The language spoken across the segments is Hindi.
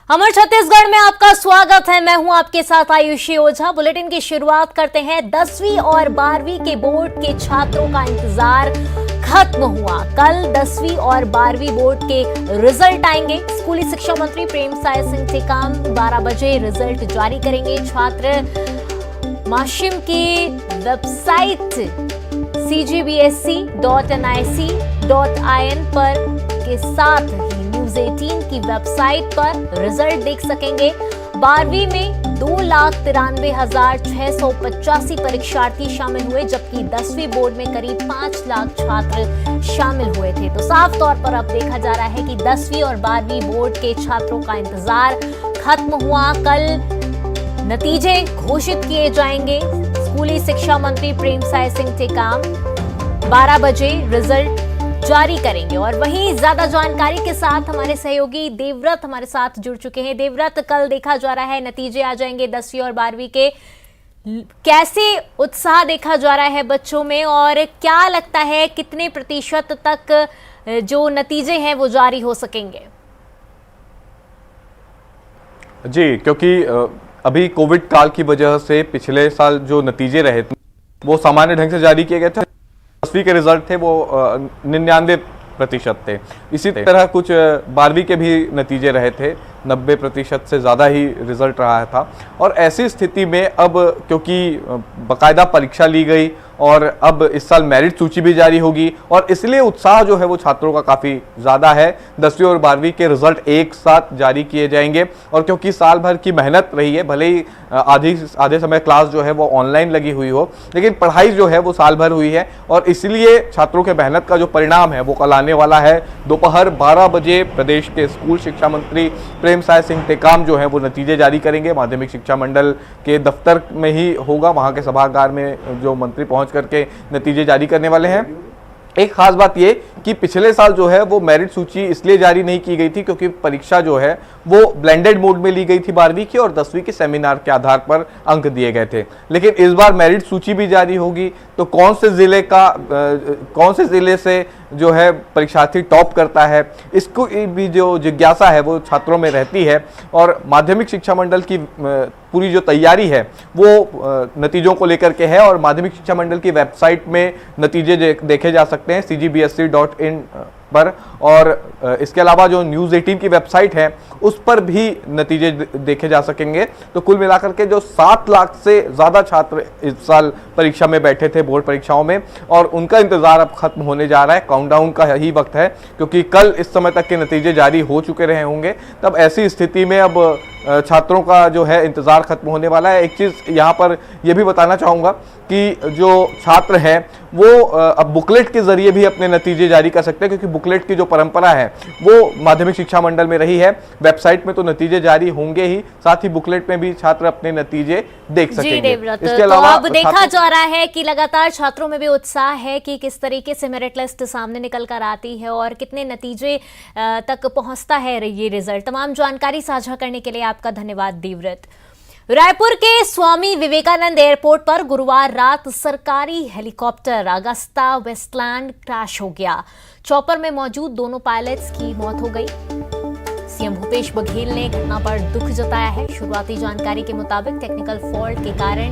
अमर छत्तीसगढ़ में आपका स्वागत है। मैं हूं आपके साथ आयुषी ओझा। बुलेटिन की शुरुआत करते हैं। 10वीं और 12वीं के बोर्ड के छात्रों का इंतजार खत्म हुआ। कल 10वीं और 12वीं बोर्ड के रिजल्ट आएंगे। स्कूली शिक्षा मंत्री प्रेमसाय सिंह टेकाम 12 बजे रिजल्ट जारी करेंगे। छात्र माशिम की वेबसाइट cgbsc.nic.in पर के साथ ही न्यूज 18 की वेबसाइट पर रिजल्ट देख सकेंगे। 12वीं में 2,93,685 परीक्षार्थी शामिल हुए, जबकि 10वीं बोर्ड में करीब 5 लाख छात्र शामिल हुए थे। तो साफ तौर पर अब देखा जा रहा है कि 10वीं और 12वीं बोर्ड के छात्रों का इंतजार खत्म हुआ। कल नतीजे घोषित किए जाएंगे। स्कूली शिक्षा मंत्री प्रेमसाय सिंह टेकाम 12 बजे रिजल्ट जारी करेंगे। और वहीं ज्यादा जानकारी के साथ हमारे सहयोगी देवव्रत हमारे साथ जुड़ चुके हैं। देवव्रत, कल देखा जा रहा है नतीजे आ जाएंगे 10वीं और 12वीं के। कैसे उत्साह देखा जा रहा है बच्चों में, और क्या लगता है कितने प्रतिशत तक जो नतीजे हैं वो जारी हो सकेंगे? जी, क्योंकि अभी कोविड काल की वजह से पिछले साल जो नतीजे रहे वो सामान्य ढंग से जारी किए गए थे। 10वीं के रिजल्ट थे वो 99% थे। इसी तरह कुछ 12वीं के भी नतीजे रहे थे, 90% से ज़्यादा ही रिजल्ट रहा था। और ऐसी स्थिति में अब क्योंकि बाकायदा परीक्षा ली गई और अब इस साल मेरिट सूची भी जारी होगी, और इसलिए उत्साह जो है वो छात्रों का काफ़ी ज़्यादा है। 10वीं और 12वीं के रिजल्ट एक साथ जारी किए जाएंगे। और क्योंकि साल भर की मेहनत रही है, भले ही आधे समय क्लास जो है वो ऑनलाइन लगी हुई हो, लेकिन पढ़ाई जो है वो साल भर हुई है, और इसलिए छात्रों के मेहनत का जो परिणाम है वो कल आने वाला है। दोपहर 12 बजे प्रदेश के स्कूल शिक्षा मंत्री प्रेमसाय सिंह टेकाम जो है वो नतीजे जारी करेंगे। माध्यमिक शिक्षा मंडल के दफ्तर में ही होगा, वहाँ के सभागार में जो मंत्री पहुँच करके नतीजे जारी करने वाले हैं। एक खास बात ये कि पिछले साल जो है वो मेरिट सूची इसलिए जारी नहीं की गई थी क्योंकि परीक्षा जो है वो ब्लेंडेड मोड में ली गई थी 12वीं की, और 10वीं के सेमिनार के आधार पर अंक दिए गए थे। लेकिन इस बार मेरिट सूची भी जारी होगी, तो कौन से जिले से जो है परीक्षार्थी टॉप करता है, इसको भी जो जिज्ञासा है वो छात्रों में रहती है। और माध्यमिक शिक्षा मंडल की पूरी जो तैयारी है वो नतीजों को लेकर के है, और माध्यमिक शिक्षा मंडल की वेबसाइट में नतीजे देखे जा सकते हैं cgbsc.in पर। और इसके अलावा जो न्यूज 18 की वेबसाइट है उस पर भी नतीजे देखे जा सकेंगे। तो कुल मिलाकर के जो 7 लाख से ज़्यादा छात्र इस साल परीक्षा में बैठे थे बोर्ड परीक्षाओं में, और उनका इंतज़ार अब खत्म होने जा रहा है। काउंटडाउन का यही वक्त है, क्योंकि कल इस समय तक के नतीजे जारी हो चुके रहे होंगे। तब ऐसी स्थिति में अब छात्रों का जो है इंतज़ार खत्म होने वाला है। एक चीज़ यहाँ पर यह भी बताना चाहूँगा कि जो छात्र हैं वो अब बुकलेट के जरिए भी अपने नतीजे जारी कर सकते हैं, क्योंकि बुकलेट की जो परंपरा है वो माध्यमिक शिक्षा मंडल में रही है। वेबसाइट में तो नतीजे जारी होंगे ही, साथ ही बुकलेट में भी छात्र अपने नतीजे देख सकेंगे। इसके अलावा अब देखा जा रहा है कि लगातार छात्रों में भी उत्साह है कि किस तरीके से मेरिट लिस्ट सामने निकल कर आती है और कितने नतीजे तक पहुंचता है ये रिजल्ट। तमाम जानकारी साझा करने के लिए आपका धन्यवाद देवव्रत। रायपुर के स्वामी विवेकानंद एयरपोर्ट पर गुरुवार रात सरकारी हेलीकॉप्टर अगस्ता वेस्टलैंड क्रैश हो गया। चॉपर में मौजूद दोनों पायलट्स की मौत हो गई। सीएम भूपेश बघेल ने घटना पर दुख जताया है। शुरुआती जानकारी के मुताबिक टेक्निकल फॉल्ट के कारण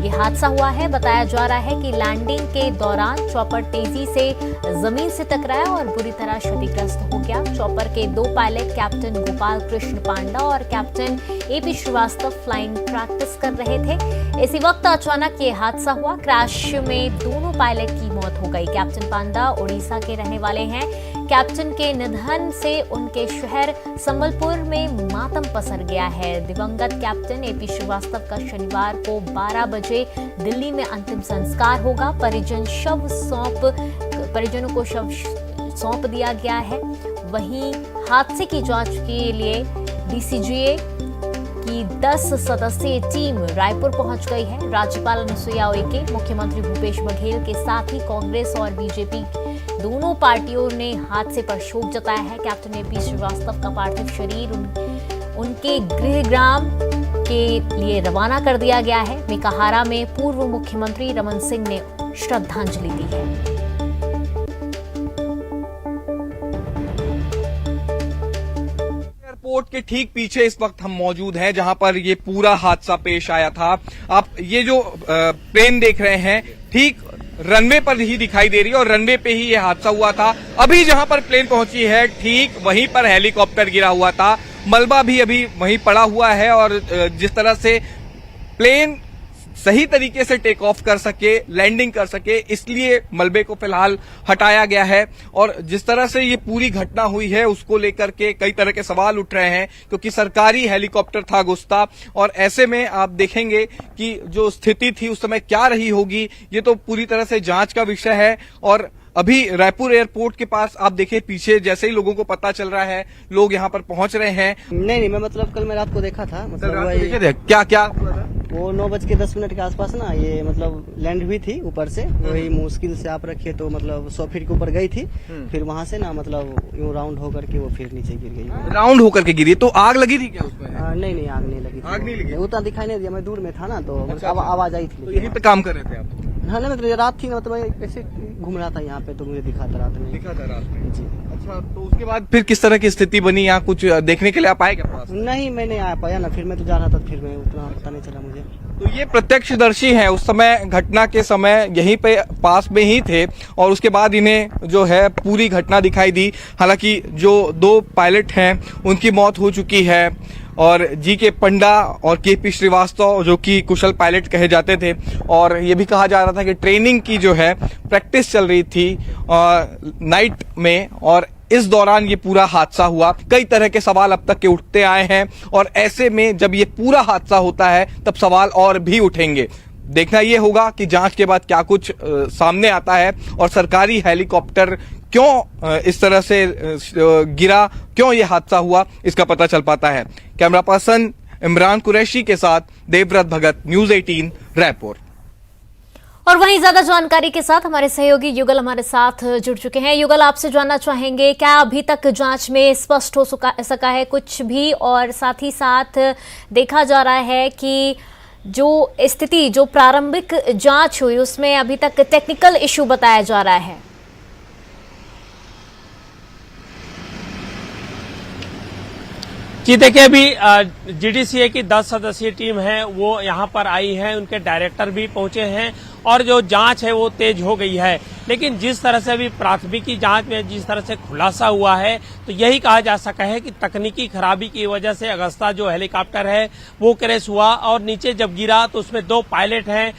यह हादसा हुआ है। बताया जा रहा है कि लैंडिंग के दौरान चॉपर तेजी से जमीन से टकराया और बुरी तरह क्षतिग्रस्त हो गया। चॉपर के 2 पायलट कैप्टन गोपाल कृष्ण पांडा और captain AP Srivastava flying practice कर रहे थे। इसी वक्त अचानक ये हादसा हुआ। क्रैश में दोनों पायलट की मौत हो गई। कैप्टन पांडा उड़ीसा के रहने वाले हैं। कैप्टन के निधन से उनके शहर संबलपुर में मातम पसर गया है। दिवंगत कैप्टन एपी श्रीवास्तव का शनिवार को 12 बजे दिल्ली में अंतिम संस्कार होगा। परिजनों को शव सौंप दिया गया है। वहीं हादसे की जांच के लिए डीसीजीए की 10 सदस्यीय टीम रायपुर पहुंच गई है। राज्यपाल अनुसुईया उइके, मुख्यमंत्री भूपेश बघेल के साथ ही कांग्रेस और बीजेपी दोनों पार्टियों ने हादसे पर शोक जताया है। कैप्टन एपी श्रीवास्तव का पार्थिव शरीर उनके गृहग्राम के लिए रवाना कर दिया गया है। मेकाहारा में पूर्व मुख्यमंत्री रमन सिंह ने श्रद्धांजलि दी है। एयरपोर्ट के ठीक पीछे इस वक्त हम मौजूद हैं, जहां पर ये पूरा हादसा पेश आया था। आप ये जो प्लेन देख रहे हैं ठीक रनवे पर ही दिखाई दे रही है और रनवे पे ही ये हादसा हुआ था। अभी जहां पर प्लेन पहुंची है ठीक वहीं पर हेलीकॉप्टर गिरा हुआ था। मलबा भी अभी वहीं पड़ा हुआ है और जिस तरह से प्लेन सही तरीके से टेक ऑफ कर सके, लैंडिंग कर सके, इसलिए मलबे को फिलहाल हटाया गया है। और जिस तरह से ये पूरी घटना हुई है उसको लेकर के कई तरह के सवाल उठ रहे हैं, क्योंकि सरकारी हेलीकॉप्टर था गुस्ता, और ऐसे में आप देखेंगे कि जो स्थिति थी उस समय क्या रही होगी, ये तो पूरी तरह से जांच का विषय है। और अभी रायपुर एयरपोर्ट के पास आप देखिए पीछे जैसे ही लोगों को पता चल रहा है, लोग यहाँ पर पहुंच रहे हैं। नहीं, मैं मतलब कल मैं रात को देखा था, मतलब क्या वो 9:10 के आसपास ना, ये मतलब लैंड हुई थी ऊपर से, वही मुश्किल से आप रखिए तो मतलब 100 फीट के ऊपर गई थी, फिर वहां से ना मतलब यूं राउंड होकर के वो फिर नीचे गिर गई। राउंड होकर के गिरी, तो आग लगी थी क्या उसमें? नहीं, आग नहीं लगी थी। आग नहीं लगी? उतना दिखाई नहीं दिया, मैं दूर में था ना, तो आवाज आई थी। तो यहीं पे काम कर रहे थे आप? हाँ, नहीं मतलब रात थी ना, मतलब मैं ऐसे घूम रहा था यहाँ पे, तो मुझे दिखा था रात में। जी। अच्छा, तो उसके बाद फिर किस तरह की स्थिति बनी, यहाँ कुछ देखने के लिए आप आए क्या पास? नहीं, मैं नहीं आ पाया ना, फिर मैं तो जा रहा था, फिर मैं उतना पता नहीं चला मुझे। तो ये प्रत्यक्षदर्शी हैं, उस समय घटना के समय यहीं पे पास में ही थे और उसके बाद इन्हें जो है पूरी घटना दिखाई दी। हालांकि जो 2 पायलट हैं उनकी मौत हो चुकी है और जी के पंडा और केपी श्रीवास्तव जो कि कुशल पायलट कहे जाते थे, और ये भी कहा जा रहा था कि ट्रेनिंग की जो है प्रैक्टिस चल रही थी नाइट में, और इस दौरान ये पूरा हादसा हुआ। कई तरह के सवाल अब तक के उठते आए हैं और ऐसे में जब ये पूरा हादसा होता है तब सवाल और भी उठेंगे। देखना ये होगा कि जांच के बाद क्या कुछ सामने आता है और सरकारी हेलीकॉप्टर क्यों इस तरह से गिरा, क्यों ये हादसा हुआ, इसका पता चल पाता है। कैमरा पर्सन इमरान कुरैशी के साथ देवव्रत भगत, न्यूज़ 18 रायपुर। और वहीं ज्यादा जानकारी के साथ हमारे सहयोगी युगल हमारे साथ जुड़ चुके हैं। युगल, आपसे जानना चाहेंगे क्या अभी तक जांच में स्पष्ट हो सका है कुछ भी, और साथ ही साथ देखा जा रहा है कि जो स्थिति, जो प्रारंभिक जांच हुई उसमें अभी तक टेक्निकल इशू बताया जा रहा है? जी देखिए, अभी जीडीसीए की 10 सदस्यीय टीम है वो यहाँ पर आई है, उनके डायरेक्टर भी पहुंचे हैं और जो जांच है वो तेज हो गई है। लेकिन जिस तरह से अभी प्राथमिकी जांच में जिस तरह से खुलासा हुआ है, तो यही कहा जा सका है कि तकनीकी खराबी की वजह से अगस्ता जो हेलीकॉप्टर है वो क्रैश हुआ और नीचे जब गिरा तो उसमें 2 पायलट हैं,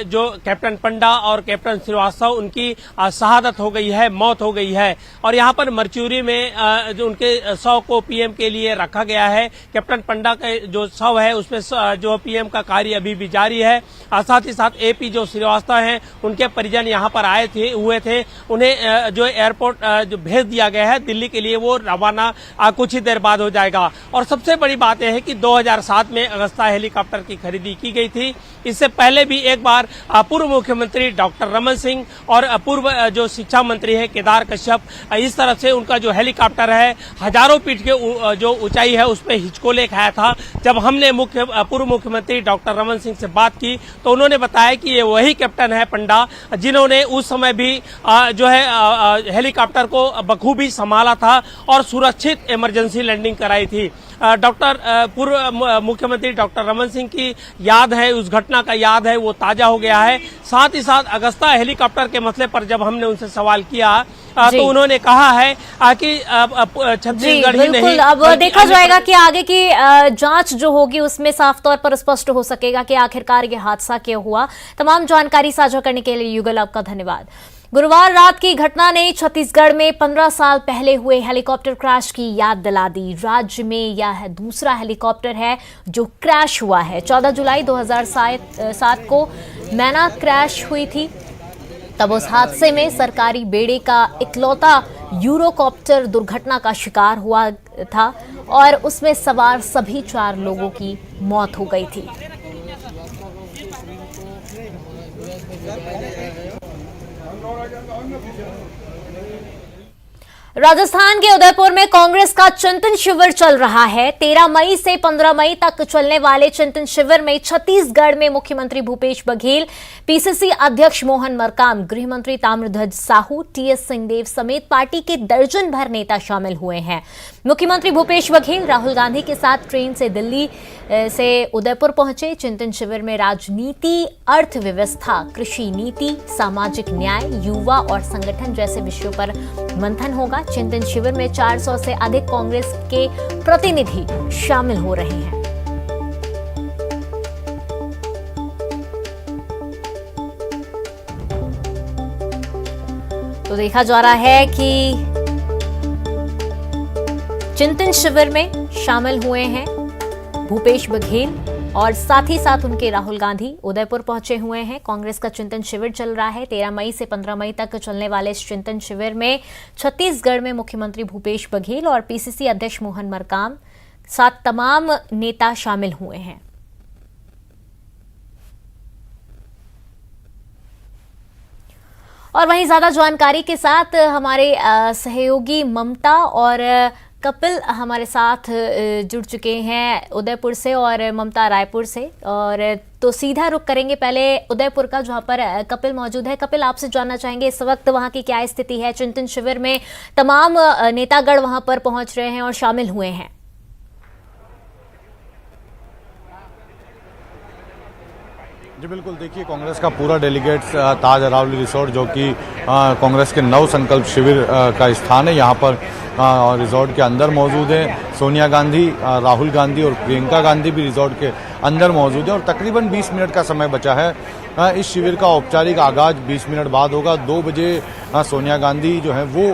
जो कैप्टन पंडा और कैप्टन श्रीवास्तव, उनकी शहादत हो गई है, मौत हो गई है। और यहाँ पर मर्च्यूरी में जो उनके शव को पीएम के लिए रखा गया है। कैप्टन पंडा का जो शव है उसमें जो पीएम का कार्य अभी भी जारी है। साथ ही साथ एपी जो श्रीवास्तव हैं उनके परिजन यहाँ पर आए हुए थे, उन्हें जो एयरपोर्ट जो भेज दिया गया है दिल्ली के लिए, वो रवाना कुछ ही देर बाद हो जाएगा। और सबसे बड़ी बात यह है कि 2007 में अगस्ता हेलीकॉप्टर की खरीदी की गई थी। इससे पहले भी एक बार पूर्व मुख्यमंत्री डॉक्टर रमन सिंह और पूर्व जो शिक्षा मंत्री है केदार कश्यप, इस तरह से उनका जो हेलीकॉप्टर है हजारों फीट के जो ऊंचाई है उस पर हिचकोले खाया था। जब हमने पूर्व मुख्यमंत्री डॉक्टर रमन सिंह से बात की तो उन्होंने बताया कि ये वही कैप्टन है पंडा जिन्होंने उस समय भी जो है हेलीकॉप्टर को बखूबी संभाला था और सुरक्षित इमरजेंसी लैंडिंग कराई थी। डॉक्टर पूर्व मुख्यमंत्री डॉक्टर रमन सिंह की याद है, उस घटना का याद है, वो ताजा हो गया है। साथ ही साथ अगस्ता हेलीकॉप्टर के मसले पर जब हमने उनसे सवाल किया तो उन्होंने कहा है कि छत्तीसगढ़ ही नहीं, अब देखा जाएगा कि आगे की जांच जो होगी उसमें साफ तौर पर स्पष्ट हो सकेगा कि आखिरकार ये हादसा क्यों हुआ। तमाम जानकारी साझा करने के लिए युगल आपका धन्यवाद। गुरुवार रात की घटना ने छत्तीसगढ़ में 15 साल पहले हुए हेलीकॉप्टर क्रैश की याद दिला दी। राज्य में यह दूसरा हेलीकॉप्टर है जो क्रैश हुआ है। 14 जुलाई 2007 को मैना क्रैश हुई थी। तब उस हादसे में सरकारी बेड़े का इकलौता यूरोकॉप्टर दुर्घटना का शिकार हुआ था और उसमें सवार सभी 4 लोगों की मौत हो गई थी। राजस्थान के उदयपुर में कांग्रेस का चिंतन शिविर चल रहा है। 13 मई से 15 मई तक चलने वाले चिंतन शिविर में छत्तीसगढ़ में मुख्यमंत्री भूपेश बघेल, पीसीसी अध्यक्ष मोहन मरकाम, गृह मंत्री ताम्रध्वज साहू, टीएस सिंहदेव समेत पार्टी के दर्जन भर नेता शामिल हुए हैं। मुख्यमंत्री भूपेश बघेल राहुल गांधी के साथ ट्रेन से दिल्ली से उदयपुर पहुंचे। चिंतन शिविर में राजनीति, अर्थव्यवस्था, कृषि नीति, सामाजिक न्याय, युवा और संगठन जैसे विषयों पर मंथन होगा। चिंतन शिविर में 400 से अधिक कांग्रेस के प्रतिनिधि शामिल हो रहे हैं। तो देखा जा रहा है कि चिंतन शिविर में शामिल हुए हैं भूपेश बघेल और साथ ही साथ उनके राहुल गांधी उदयपुर पहुंचे हुए हैं। कांग्रेस का चिंतन शिविर चल रहा है। 13 मई से 15 मई तक चलने वाले इस चिंतन शिविर में छत्तीसगढ़ में मुख्यमंत्री भूपेश बघेल और पीसीसी अध्यक्ष मोहन मरकाम साथ तमाम नेता शामिल हुए हैं। और वहीं ज्यादा जानकारी के साथ हमारे सहयोगी ममता और कपिल हमारे साथ जुड़ चुके हैं उदयपुर से और ममता रायपुर से। और तो सीधा रुख करेंगे पहले उदयपुर का, जहां पर कपिल मौजूद है। कपिल, आपसे जानना चाहेंगे इस वक्त वहां की क्या स्थिति है? चिंतन शिविर में तमाम नेतागण वहां पर पहुंच रहे हैं और शामिल हुए हैं। जी बिल्कुल, देखिए कांग्रेस का पूरा डेलीगेट्स ताज अरावली रिसोर्ट जो कि कांग्रेस के नव संकल्प शिविर का स्थान है, यहाँ पर रिजॉर्ट के अंदर मौजूद है। सोनिया गांधी, राहुल गांधी और प्रियंका गांधी भी रिजॉर्ट के अंदर मौजूद है और तकरीबन 20 मिनट का समय बचा है। इस शिविर का औपचारिक आगाज 20 मिनट बाद होगा। 2 बजे सोनिया गांधी जो है वो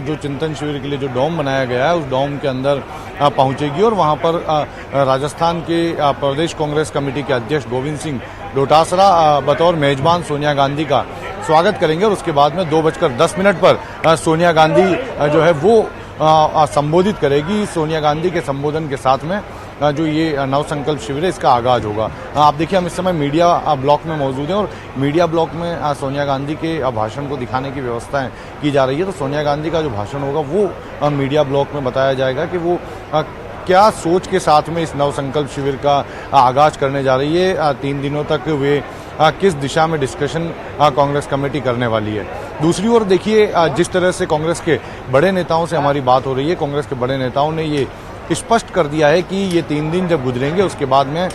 जो चिंतन शिविर के लिए जो डोम बनाया गया है उस डोम के अंदर पहुंचेगी और वहां पर राजस्थान के प्रदेश कांग्रेस कमेटी के अध्यक्ष गोविंद सिंह डोटासरा बतौर मेजबान सोनिया गांधी का स्वागत करेंगे और उसके बाद में 2:10 पर सोनिया गांधी जो है वो संबोधित करेगी। सोनिया गांधी के संबोधन के साथ में जो ये नव संकल्प शिविर है इसका आगाज होगा। आप देखिए हम इस समय मीडिया ब्लॉक में मौजूद हैं और मीडिया ब्लॉक में सोनिया गांधी के भाषण को दिखाने की व्यवस्थाएं की जा रही है। तो सोनिया गांधी का जो भाषण होगा वो मीडिया ब्लॉक में बताया जाएगा कि वो क्या सोच के साथ में इस नव संकल्प शिविर का आगाज करने जा रही है। 3 दिनों तक वे किस दिशा में डिस्कशन कांग्रेस कमेटी करने वाली है। दूसरी ओर देखिए जिस तरह से कांग्रेस के बड़े नेताओं से हमारी बात हो रही है, कांग्रेस के बड़े नेताओं ने ये स्पष्ट कर दिया है कि ये 3 दिन जब गुजरेंगे उसके बाद में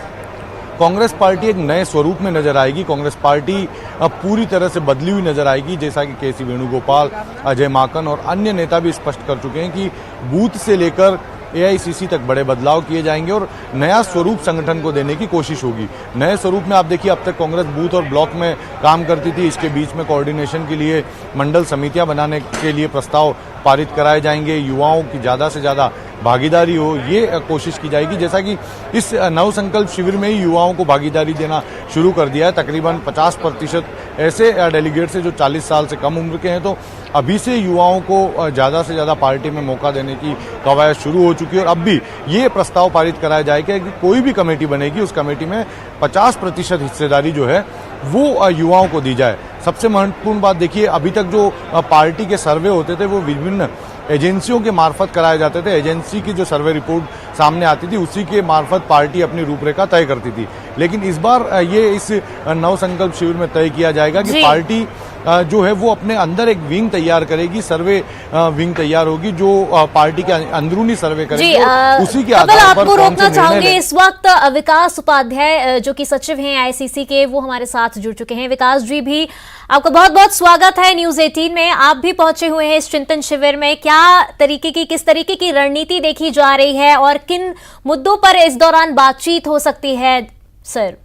कांग्रेस पार्टी एक नए स्वरूप में नजर आएगी। कांग्रेस पार्टी पूरी तरह से बदली हुई नजर आएगी, जैसा कि केसी वेणुगोपाल, अजय माकन और अन्य नेता भी स्पष्ट कर चुके हैं कि बूथ से लेकर एआईसीसी तक बड़े बदलाव किए जाएंगे और नया स्वरूप संगठन को देने की कोशिश होगी। नए स्वरूप में आप देखिए अब तक कांग्रेस बूथ और ब्लॉक में काम करती थी, इसके बीच में कोऑर्डिनेशन के लिए मंडल समितियां बनाने के लिए प्रस्ताव पारित कराए जाएंगे, युवाओं की ज्यादा से ज्यादा भागीदारी हो ये कोशिश की जाएगी। जैसा कि इस नव संकल्प शिविर में ही युवाओं को भागीदारी देना शुरू कर दिया है। तकरीबन 50% ऐसे डेलीगेट्स हैं जो 40 साल से कम उम्र के हैं। तो अभी से युवाओं को ज्यादा से ज्यादा पार्टी में मौका देने की कवायद शुरू हो चुकी है और अब भी ये प्रस्ताव पारित कराया जाएगा कि कोई भी कमेटी बनेगी उस कमेटी में 50% हिस्सेदारी जो है वो युवाओं को दी जाए। सबसे महत्वपूर्ण बात देखिए, अभी तक जो पार्टी के सर्वे होते थे वो विभिन्न एजेंसियों के मार्फत कराए जाते थे। एजेंसी की जो सर्वे रिपोर्ट सामने आती थी उसी के मार्फत पार्टी अपनी रूपरेखा तय करती थी। लेकिन इस बार ये इस नव संकल्प शिविर में तय किया जाएगा कि पार्टी जो है वो अपने अंदर एक विंग तैयार करेगी, सर्वे विंग तैयार होगी जो पार्टी के अंदरूनी सर्वे करेगी और उसी के आधार पर आपको रोकना चाहूंगी। इस वक्त विकास उपाध्याय जो कि सचिव हैं आईसीसी के, वो हमारे साथ जुड़ चुके हैं। विकास जी भी आपका बहुत बहुत स्वागत है न्यूज 18 में। आप भी पहुंचे हुए हैं इस चिंतन शिविर में। किस तरीके की रणनीति देखी जा रही है और किन मुद्दों पर इस दौरान बातचीत हो सकती है? सर,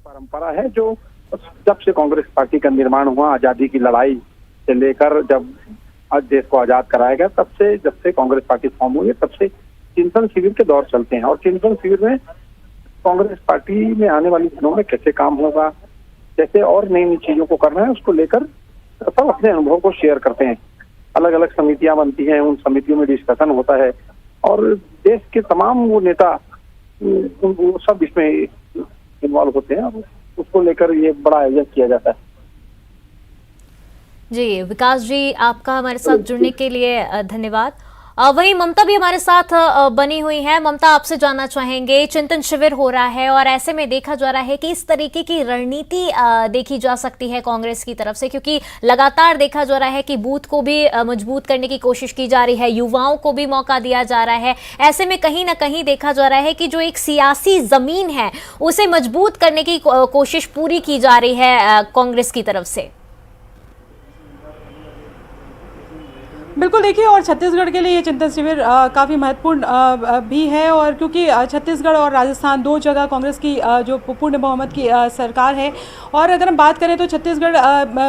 परंपरा है जो जब से कांग्रेस पार्टी का निर्माण हुआ, आजादी की लड़ाई से लेकर जब आज देश को आजाद कराया गया, जब से कांग्रेस पार्टी फॉर्म हुई है तब से चिंतन शिविर के दौर चलते हैं। और चिंतन शिविर में कांग्रेस पार्टी में आने वाली दिनों में कैसे काम होगा, कैसे और नई नई चीजों को करना है, उसको लेकर सब अपने अनुभव को शेयर करते हैं। अलग अलग समितियां बनती हैं, उन समितियों में डिस्कशन होता है और देश के तमाम वो नेता वो सब इसमें इन्वॉल्व होते हैं और उसको लेकर ये बड़ा आयोजन किया जाता है। जी विकास जी, आपका हमारे साथ जुड़ने के लिए धन्यवाद। वहीं ममता भी हमारे साथ बनी हुई है। ममता, आपसे जानना चाहेंगे, चिंतन शिविर हो रहा है और ऐसे में देखा जा रहा है कि इस तरीके की रणनीति देखी जा सकती है कांग्रेस की तरफ से, क्योंकि लगातार देखा जा रहा है कि बूथ को भी मजबूत करने की कोशिश की जा रही है, युवाओं को भी मौका दिया जा रहा है। ऐसे में कहीं ना कहीं देखा जा रहा है कि जो एक सियासी जमीन है उसे मजबूत करने की कोशिश पूरी की जा रही है कांग्रेस की तरफ से। बिल्कुल, देखिए, और छत्तीसगढ़ के लिए ये चिंतन शिविर काफ़ी महत्वपूर्ण भी है, और क्योंकि छत्तीसगढ़ और राजस्थान दो जगह कांग्रेस की जो पूर्ण बहुमत की सरकार है, और अगर हम बात करें तो छत्तीसगढ़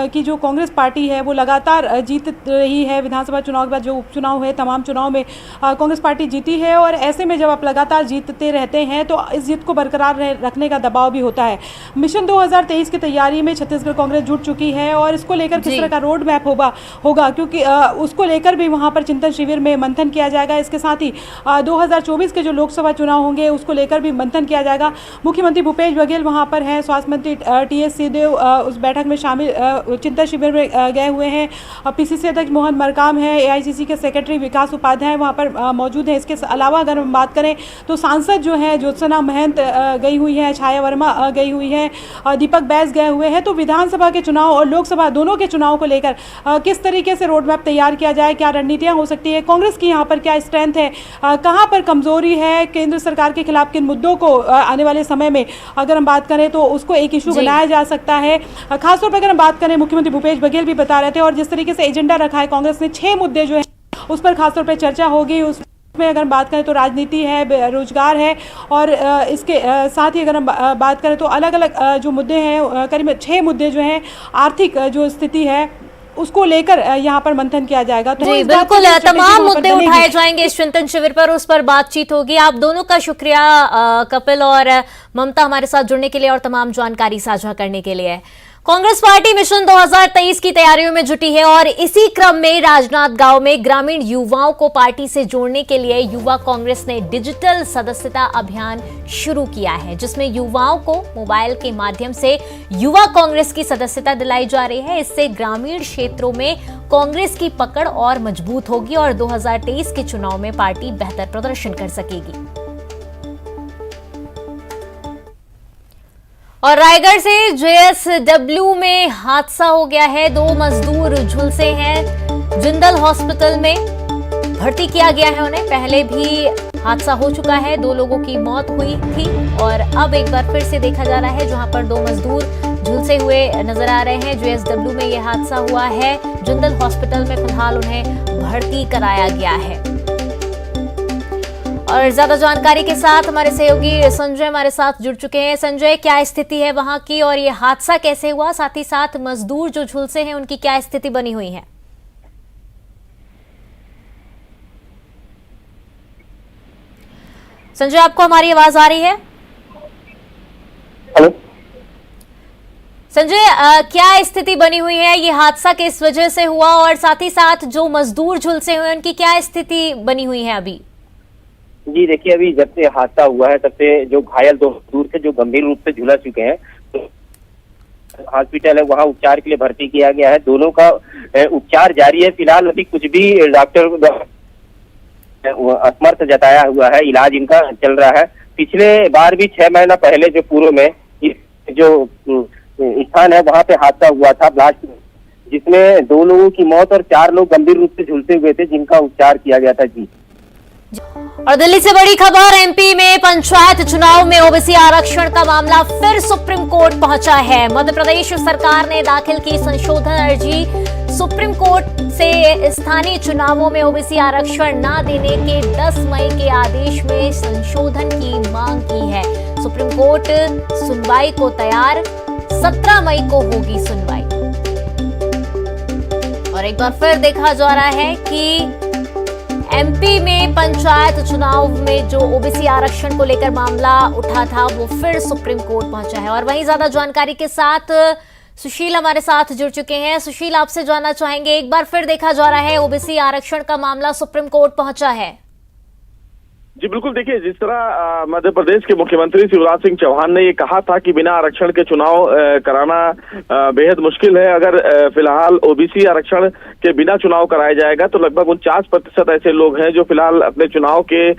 की जो कांग्रेस पार्टी है वो लगातार जीत रही है। विधानसभा चुनाव के बाद जो उपचुनाव हुए तमाम चुनाव में कांग्रेस पार्टी जीती है, और ऐसे में जब आप लगातार जीतते रहते हैं तो इस जीत को बरकरार रखने का दबाव भी होता है। मिशन 2023 की तैयारी में छत्तीसगढ़ कांग्रेस जुट चुकी है, और इसको लेकर किस तरह का रोड मैप होगा क्योंकि उसको लेकर भी वहां पर चिंतन शिविर में मंथन किया जाएगा। इसके साथ ही 2024 के जो लोकसभा चुनाव होंगे उसको लेकर भी मंथन किया जाएगा। मुख्यमंत्री भूपेश बघेल वहां पर हैं, स्वास्थ्य मंत्री टीएस सिंहदेव उस बैठक में शामिल चिंतन शिविर में गए हुए हैं। पीसीसी अध्यक्ष मोहन मरकाम है, एआईसीसी के सेक्रेटरी विकास उपाध्याय वहां पर मौजूद हैं। इसके अलावा अगर हम बात करें तो सांसद जो है ज्योत्सना महंत गई हुई है, छाया वर्मा गई हुई है, दीपक बैस गए हुए हैं। तो विधानसभा के चुनाव और लोकसभा दोनों के चुनाव को लेकर किस तरीके से रोड मैप तैयार किया जाए, क्या रणनीतियां हो सकती है, कांग्रेस की यहाँ पर क्या स्ट्रेंथ है, कहाँ पर कमजोरी है, केंद्र सरकार के खिलाफ किन मुद्दों को आने वाले समय में अगर हम बात करें तो उसको एक इशू बनाया जा सकता है। खासतौर पर अगर हम बात करें, मुख्यमंत्री भूपेश बघेल भी बता रहे थे, और जिस तरीके से एजेंडा रखा है कांग्रेस ने 6 मुद्दे जो है उस पर खासतौर पर चर्चा होगी। उसमें अगर बात करें तो राजनीति है, बेरोजगार है, और इसके साथ ही अगर हम बात करें तो अलग अलग जो मुद्दे हैं, करीब 6 मुद्दे जो हैं, आर्थिक जो स्थिति है उसको लेकर यहाँ पर मंथन किया जाएगा। तो जी बिल्कुल, तमाम मुद्दे उठाए जाएंगे इस चिंतन शिविर पर, उस पर बातचीत होगी। आप दोनों का शुक्रिया कपिल और ममता हमारे साथ जुड़ने के लिए और तमाम जानकारी साझा करने के लिए। कांग्रेस पार्टी मिशन 2023 की तैयारियों में जुटी है और इसी क्रम में राजनांदगांव में ग्रामीण युवाओं को पार्टी से जोड़ने के लिए युवा कांग्रेस ने डिजिटल सदस्यता अभियान शुरू किया है, जिसमें युवाओं को मोबाइल के माध्यम से युवा कांग्रेस की सदस्यता दिलाई जा रही है। इससे ग्रामीण क्षेत्रों में कांग्रेस की पकड़ और मजबूत होगी और 2023 के चुनाव में पार्टी बेहतर प्रदर्शन कर सकेगी। और रायगढ़ से जेएसडब्ल्यू में हादसा हो गया है। 2 मजदूर झुलसे हैं, जिंदल हॉस्पिटल में भर्ती किया गया है उन्हें। पहले भी हादसा हो चुका है, 2 लोगों की मौत हुई थी और अब एक बार फिर से देखा जा रहा है जहां पर 2 मजदूर झुलसे हुए नजर आ रहे हैं। जेएसडब्ल्यू में यह हादसा हुआ है। जिंदल हॉस्पिटल में फिलहाल उन्हें भर्ती कराया गया है। और ज्यादा जानकारी के साथ हमारे सहयोगी संजय हमारे साथ जुड़ चुके हैं। संजय, क्या स्थिति है वहां की और ये हादसा कैसे हुआ, साथ ही साथ मजदूर जो झुलसे हैं उनकी क्या स्थिति बनी हुई है? संजय, आपको हमारी आवाज आ रही है? हेलो संजय, क्या स्थिति बनी हुई है, ये हादसा किस वजह से हुआ और साथ ही साथ जो मजदूर झुलसे हुए उनकी क्या स्थिति बनी हुई है अभी? जी देखिए, अभी जब से हादसा हुआ है तब से जो घायल 2 मजदूर थे जो गंभीर रूप से झुलस चुके हैं, तो हॉस्पिटल है वहाँ उपचार के लिए भर्ती किया गया है। दोनों का उपचार जारी है। फिलहाल अभी कुछ भी डॉक्टर असमर्थ जताया हुआ है, इलाज इनका चल रहा है। पिछले बार भी 6 महीना पहले जो पूर्व में जो स्थान है वहाँ पे हादसा हुआ था ब्लास्ट, जिसमें 2 लोगों की मौत और 4 लोग गंभीर रूप से झुलसे हुए थे जिनका उपचार किया गया था। जी। और दिल्ली से बड़ी खबर, एमपी में पंचायत चुनाव में ओबीसी आरक्षण का मामला फिर सुप्रीम कोर्ट पहुंचा है। मध्य प्रदेश सरकार ने दाखिल की संशोधन अर्जी सुप्रीम कोर्ट से स्थानीय चुनावों में ओबीसी आरक्षण न देने के 10 मई के आदेश में संशोधन की मांग की है। सुप्रीम कोर्ट सुनवाई को तैयार, 17 मई को होगी सुनवाई। और एक बार फिर देखा जा रहा है कि एमपी में पंचायत चुनाव में जो ओबीसी आरक्षण को लेकर मामला उठा था वो फिर सुप्रीम कोर्ट पहुंचा है। और वहीं ज्यादा जानकारी के साथ सुशील हमारे साथ जुड़ चुके हैं। सुशील, आपसे जानना चाहेंगे, एक बार फिर देखा जा रहा है ओबीसी आरक्षण का मामला सुप्रीम कोर्ट पहुंचा है। जी बिल्कुल, देखिए जिस तरह मध्य प्रदेश के मुख्यमंत्री शिवराज सिंह चौहान ने ये कहा था कि बिना आरक्षण के चुनाव कराना बेहद मुश्किल है। अगर फिलहाल ओबीसी आरक्षण के बिना चुनाव कराया जाएगा तो लगभग 49% ऐसे लोग हैं जो फिलहाल अपने चुनाव के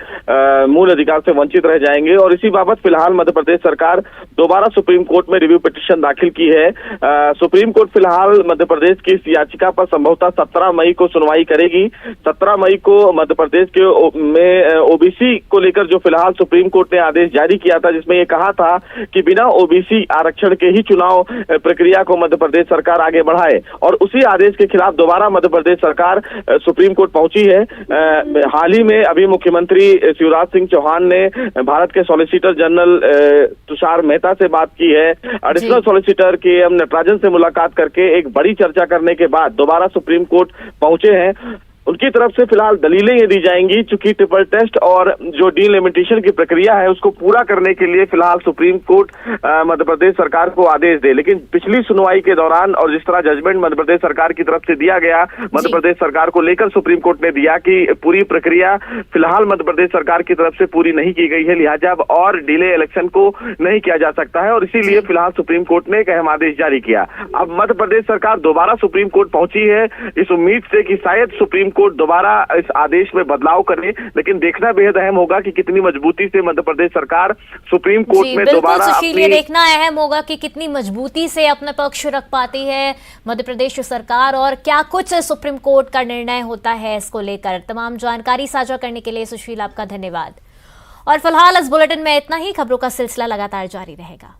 मूल अधिकार से वंचित रह जाएंगे। और इसी बाबत फिलहाल मध्य प्रदेश सरकार दोबारा सुप्रीम कोर्ट में रिव्यू पिटीशन दाखिल की है। सुप्रीम कोर्ट फिलहाल मध्य प्रदेश की इस याचिका पर संभवतः 17 मई को सुनवाई करेगी। 17 मई को मध्य प्रदेश के ओबीसी को लेकर जो फिलहाल सुप्रीम कोर्ट ने आदेश जारी किया था, जिसमें ये कहा था कि बिना ओबीसी आरक्षण के ही चुनाव प्रक्रिया को मध्य प्रदेश सरकार आगे बढ़ाए, और उसी आदेश के खिलाफ दोबारा मध्य प्रदेश सरकार सुप्रीम कोर्ट पहुंची है। हाल ही में अभी मुख्यमंत्री शिवराज सिंह चौहान ने भारत के सॉलिसिटर जनरल तुषार मेहता से बात की है। एडिशनल सॉलिसिटर के एम नटराजन से मुलाकात करके एक बड़ी चर्चा करने के बाद दोबारा सुप्रीम कोर्ट पहुंचे हैं। उनकी तरफ से फिलहाल दलीलें ये दी जाएंगी, चूंकि ट्रिपल टेस्ट और जो डीलिमिटेशन की प्रक्रिया है उसको पूरा करने के लिए फिलहाल सुप्रीम कोर्ट मध्य प्रदेश सरकार को आदेश दे। लेकिन पिछली सुनवाई के दौरान और जिस तरह जजमेंट मध्य प्रदेश सरकार की तरफ से दिया गया, मध्य प्रदेश सरकार को लेकर सुप्रीम कोर्ट ने दिया कि पूरी प्रक्रिया फिलहाल मध्य प्रदेश सरकार की तरफ से पूरी नहीं की गई है, लिहाजा अब और डिले इलेक्शन को नहीं किया जा सकता है, और इसीलिए फिलहाल सुप्रीम कोर्ट ने एक अहम आदेश जारी किया। अब मध्य प्रदेश सरकार दोबारा सुप्रीम कोर्ट पहुंची है इस उम्मीद से कि शायद सुप्रीम कोर्ट दोबारा इस आदेश में बदलाव करे, लेकिन देखना बेहद अहम होगा कि कितनी मजबूती से मध्य प्रदेश सरकार सुप्रीम कोर्ट में दोबारा सुशील, ये देखना अहम होगा कि कितनी मजबूती से अपना पक्ष रख पाती है मध्य प्रदेश सरकार, और क्या कुछ सुप्रीम कोर्ट का निर्णय होता है इसको लेकर। तमाम जानकारी साझा करने के लिए सुशील आपका धन्यवाद। और फिलहाल इस बुलेटिन में इतना ही। खबरों का सिलसिला लगातार जारी रहेगा।